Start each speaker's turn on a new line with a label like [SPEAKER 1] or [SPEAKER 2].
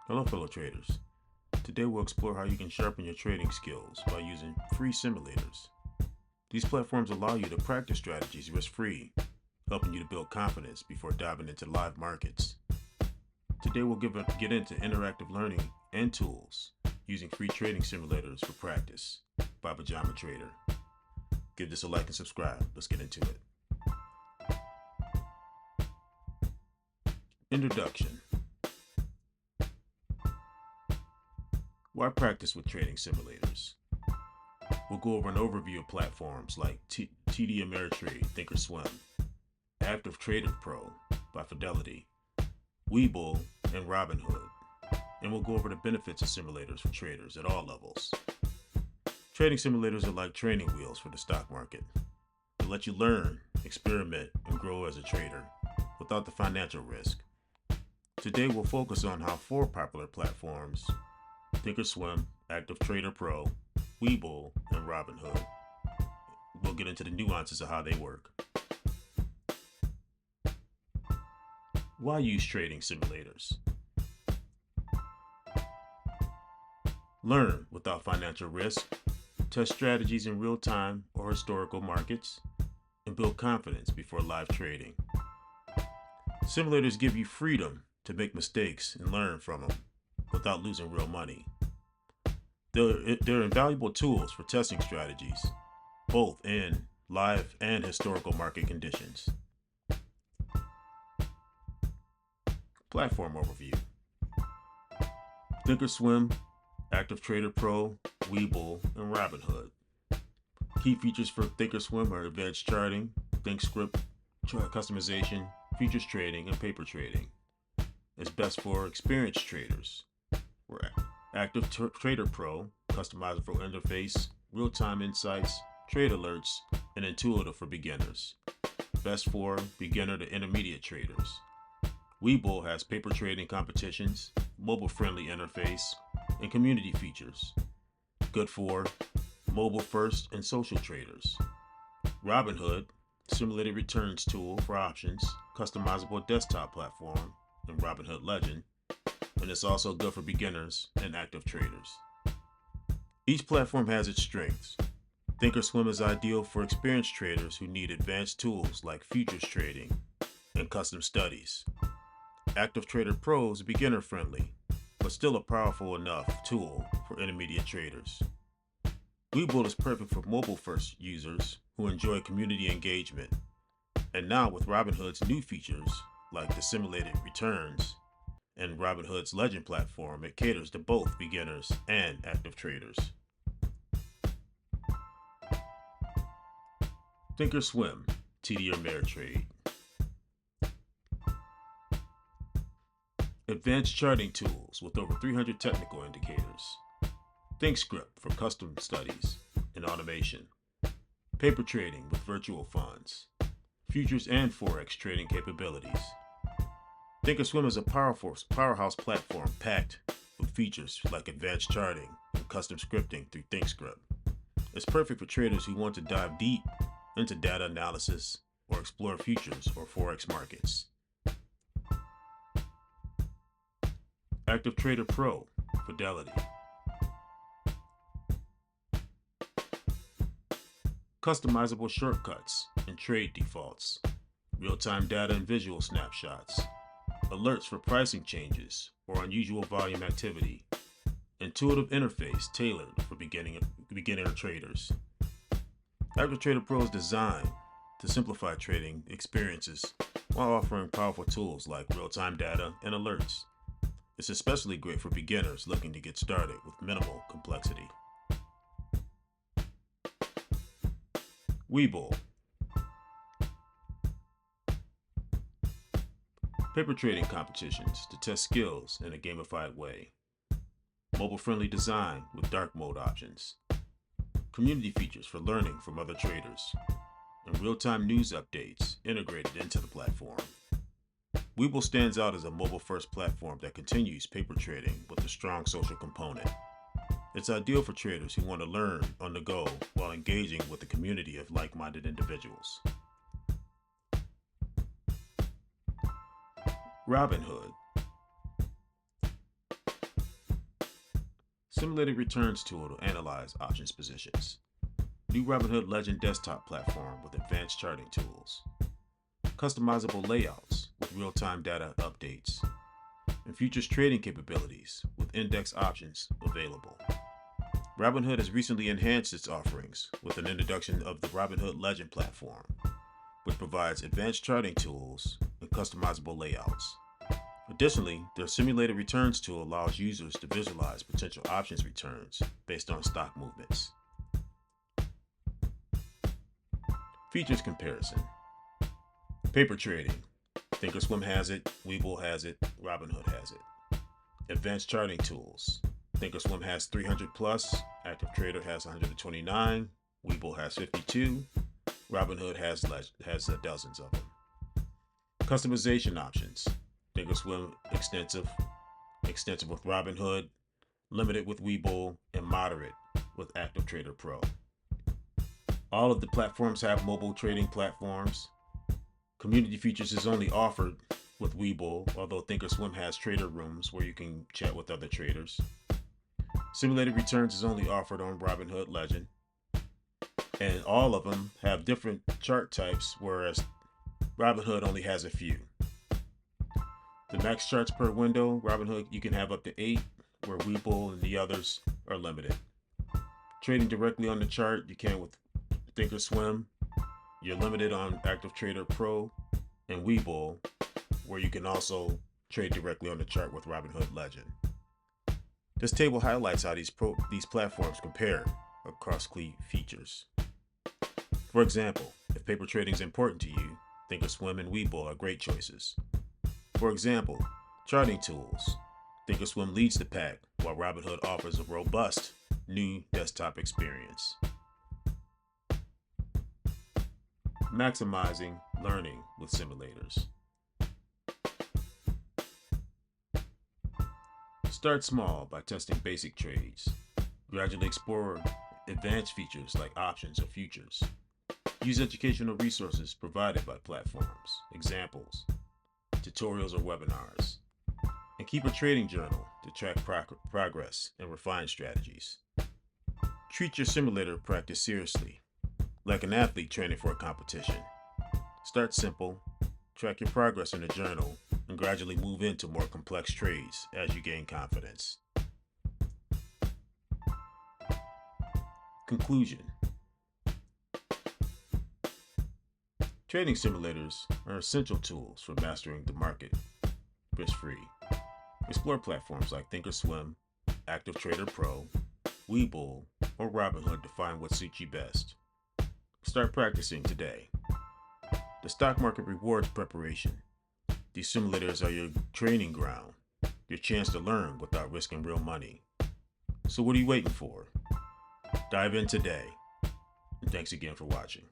[SPEAKER 1] Hello fellow traders. Today we'll explore how you can sharpen your trading skills by using free simulators. These platforms allow you to practice strategies risk-free, helping you to build confidence before diving into live markets. Today we'll get into interactive learning and tools using free trading simulators for practice by Pajama Trader. Give this a like and subscribe. Let's get into it. Introduction. Why practice with trading simulators? We'll go over an overview of platforms like TD Ameritrade, Thinkorswim, Active Trader Pro by Fidelity, Webull, and Robinhood, and we'll go over the benefits of simulators for traders at all levels. Trading simulators are like training wheels for the stock market. They let you learn, experiment, and grow as a trader without the financial risk. Today we'll focus on how 4 popular platforms, Thinkorswim, Active Trader Pro, Webull, and Robinhood. We'll get into the nuances of how they work. Why use trading simulators? Learn without financial risk, test strategies in real time or historical markets, and build confidence before live trading. Simulators give you freedom to make mistakes and learn from them without losing real money. They're invaluable tools for testing strategies, both in live and historical market conditions. Platform overview. Thinkorswim, Active Trader Pro, Webull, and Robinhood. Key features for Thinkorswim are advanced charting, ThinkScript, customization, futures trading, and paper trading. It's best for experienced traders. We're Active Trader Pro, customizable interface, real-time insights, trade alerts, and intuitive for beginners. Best for beginner to intermediate traders. Webull has paper trading competitions, mobile-friendly interface, and community features. Good for mobile-first and social traders. Robinhood, simulated returns tool for options, customizable desktop platform, and Robinhood Legend, and it's also good for beginners and active traders. Each platform has its strengths. Thinkorswim is ideal for experienced traders who need advanced tools like futures trading and custom studies. Active Trader Pro is beginner-friendly, but still a powerful enough tool for intermediate traders. Webull is perfect for mobile-first users who enjoy community engagement. And now with Robinhood's new features, like the simulated returns, and Robinhood's Legend platform, it caters to both beginners and active traders. Thinkorswim, TD Ameritrade. Advanced charting tools with over 300 technical indicators. ThinkScript for custom studies and automation. Paper trading with virtual funds. Futures and Forex trading capabilities. Thinkorswim is a powerhouse platform packed with features like advanced charting and custom scripting through ThinkScript. It's perfect for traders who want to dive deep into data analysis or explore futures or Forex markets. Active Trader Pro, Fidelity. Customizable shortcuts and trade defaults. Real-time data and visual snapshots. Alerts for pricing changes or unusual volume activity. Intuitive interface tailored for beginner traders. Active Trader Pro is designed to simplify trading experiences while offering powerful tools like real-time data and alerts. It's especially great for beginners looking to get started with minimal complexity. Webull. Paper trading competitions to test skills in a gamified way. Mobile-friendly design with dark mode options. Community features for learning from other traders. And real-time news updates integrated into the platform. Webull stands out as a mobile-first platform that continues paper trading with a strong social component. It's ideal for traders who want to learn on the go while engaging with a community of like-minded individuals. Robinhood. Simulated returns tool to analyze options positions. New Robinhood Legend desktop platform with advanced charting tools. Customizable layouts with real-time data updates. And futures trading capabilities with index options available. Robinhood has recently enhanced its offerings with an introduction of the Robinhood Legend platform, which provides advanced charting tools and customizable layouts. Additionally, their simulated returns tool allows users to visualize potential options returns based on stock movements. Features comparison. Paper trading. Thinkorswim has it, Webull has it, Robinhood has it. Advanced charting tools. Thinkorswim has 300 plus, Active Trader has 129, Webull has 52, Robinhood has dozens of them. Customization options. Thinkorswim extensive with Robinhood, limited with Webull, and moderate with Active Trader Pro. All of the platforms have mobile trading platforms. Community features is only offered with Webull, although Thinkorswim has trader rooms where you can chat with other traders. Simulated returns is only offered on Robinhood Legend. And all of them have different chart types, whereas Robinhood only has a few. The max charts per window, Robinhood, you can have up to 8, where Webull and the others are limited. Trading directly on the chart, you can with Thinkorswim. You're limited on Active Trader Pro and Webull, where you can also trade directly on the chart with Robinhood Legend. This table highlights how these platforms compare across key features. For example, if paper trading is important to you, Thinkorswim and Webull are great choices. For example, charting tools. Thinkorswim leads the pack, while Robinhood offers a robust new desktop experience. Maximizing learning with simulators. Start small by testing basic trades. Gradually explore advanced features like options or futures. Use educational resources provided by platforms, examples, tutorials, or webinars. And keep a trading journal to track progress and refine strategies. Treat your simulator practice seriously, like an athlete training for a competition. Start simple, track your progress in a journal, and gradually move into more complex trades as you gain confidence. Conclusion. Trading simulators are essential tools for mastering the market risk-free. Explore platforms like Thinkorswim, Active Trader Pro, Webull, or Robinhood to find what suits you best. Start practicing today. The stock market rewards preparation. These simulators are your training ground, your chance to learn without risking real money. So what are you waiting for? Dive in today. And thanks again for watching.